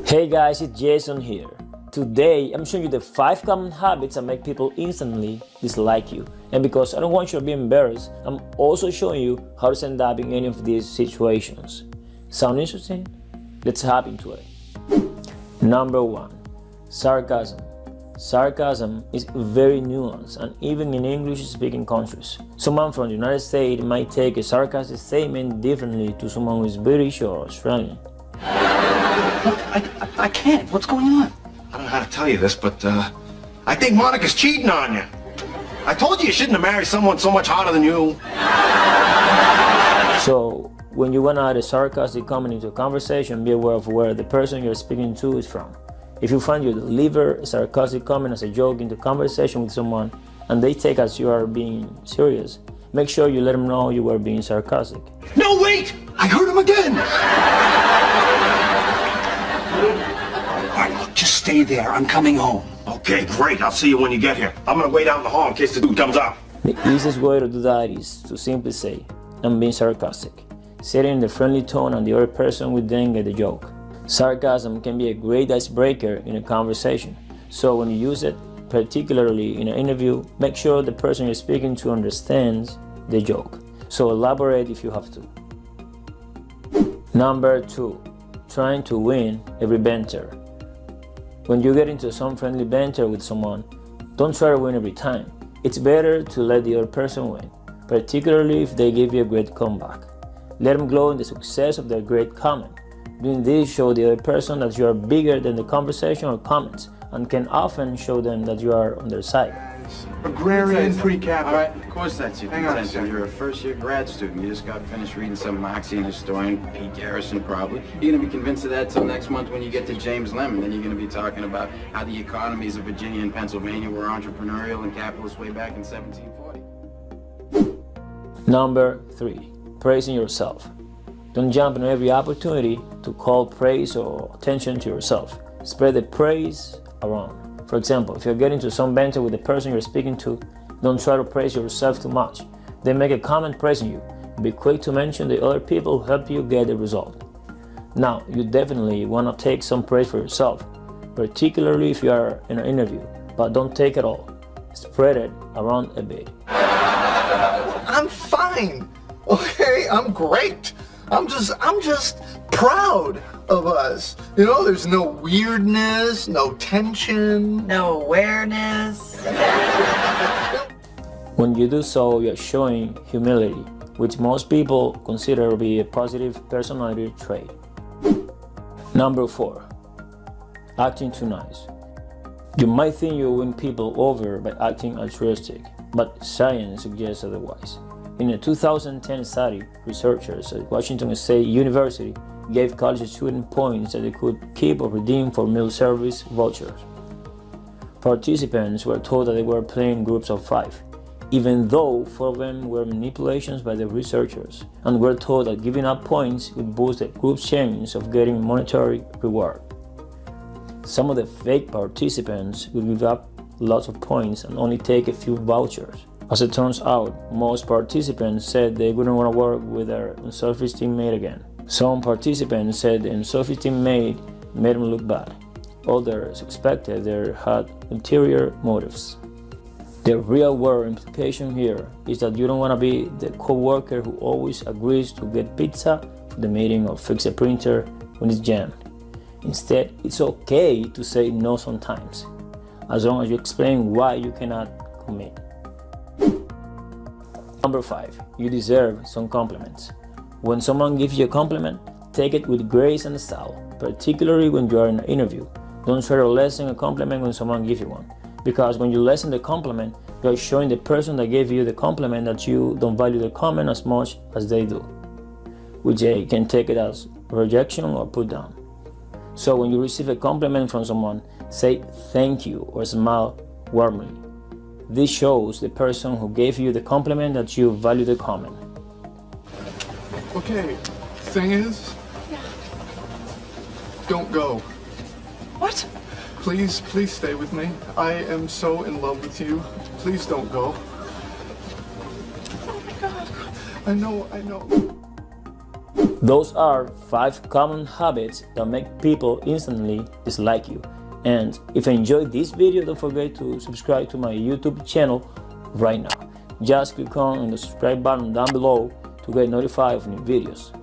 Hey guys, it's Jason here. Today, I'm showing you the 5 common habits that make people instantly dislike you. And because I don't want you to be embarrassed, I'm also showing you how to stand up in any of these situations. Sound interesting? Let's hop into it. Number 1. Sarcasm. Sarcasm is very nuanced, and even in English-speaking countries. Someone from the United States might take a sarcastic statement differently to someone who is British or Australian. Look, I can't. What's going on? I don't know how to tell you this, but I think Monica's cheating on you. I told you shouldn't have married someone so much hotter than you. So, when you want to add a sarcastic comment into a conversation, be aware of where the person you're speaking to is from. If you find you deliver a sarcastic comment as a joke into conversation with someone and they take as you are being serious, make sure you let them know you were being sarcastic. No, wait! I heard him again! All right, look, just stay there. I'm coming home. Okay, great. I'll see you when you get here. I'm gonna wait out in the hall in case the dude comes out. The easiest way to do that is to simply say, I'm being sarcastic. Say it in the friendly tone and the other person will then get the joke. Sarcasm can be a great icebreaker in a conversation. So when you use it, particularly in an interview, make sure the person you're speaking to understands the joke. So elaborate if you have to. Number 2. Trying to win every banter. When you get into some friendly banter with someone, don't try to win every time. It's better to let the other person win, particularly if they give you a great comeback. Let them glow in the success of their great comment. Doing this shows the other person that you are bigger than the conversation or comments, and can often show them that you are on their side. Agrarian pre-cap. All right, of course that's you. Hang on a Potential. second. You're a first-year grad student. You just got finished reading some Marxian historian, Pete Garrison, probably. You're going to be convinced of that till next month when you get to James Lemon. Then you're going to be talking about how the economies of Virginia and Pennsylvania were entrepreneurial and capitalist way back in 1740. Number 3. Praising yourself. Don't jump on every opportunity to call praise or attention to yourself. Spread the praise around. For example, if you're getting to some banter with the person you're speaking to, don't try to praise yourself too much. They make a comment praising you. Be quick to mention the other people who help you get the result. Now, you definitely want to take some praise for yourself, particularly if you are in an interview, but don't take it all. Spread it around a bit. I'm fine. Okay, I'm great. I'm just proud of us. You know, there's no weirdness, no tension. No awareness. When you do so, you're showing humility, which most people consider to be a positive personality trait. Number 4. Acting too nice. You might think you win people over by acting altruistic, but science suggests otherwise. In a 2010 study, researchers at Washington State University gave college students points that they could keep or redeem for meal service vouchers. Participants were told that they were playing groups of 5, even though 4 of them were manipulations by the researchers, and were told that giving up points would boost the group's chance of getting monetary reward. Some of the fake participants would give up lots of points and only take a few vouchers. As it turns out, most participants said they wouldn't want to work with their unselfish teammate again. Some participants said the unselfish teammate made them look bad. Others suspected they had ulterior motives. The real-world implication here is that you don't want to be the co-worker who always agrees to get pizza for the meeting or fix a printer when it's jammed. Instead, it's okay to say no sometimes, as long as you explain why you cannot commit. Number 5. You deserve some compliments. When someone gives you a compliment, take it with grace and style, particularly when you are in an interview. Don't try to lessen a compliment when someone gives you one, because when you lessen the compliment, you are showing the person that gave you the compliment that you don't value the comment as much as they do, which they can take it as rejection or put down. So when you receive a compliment from someone, say thank you or smile warmly. This shows the person who gave you the compliment that you value the comment. Okay, thing is, don't go. What? Please stay with me. I am so in love with you. Please don't go. Oh my God. I know. Those are 5 common habits that make people instantly dislike you. And if you enjoyed this video, don't forget to subscribe to my YouTube channel right now. Just click on the subscribe button down below to get notified of new videos.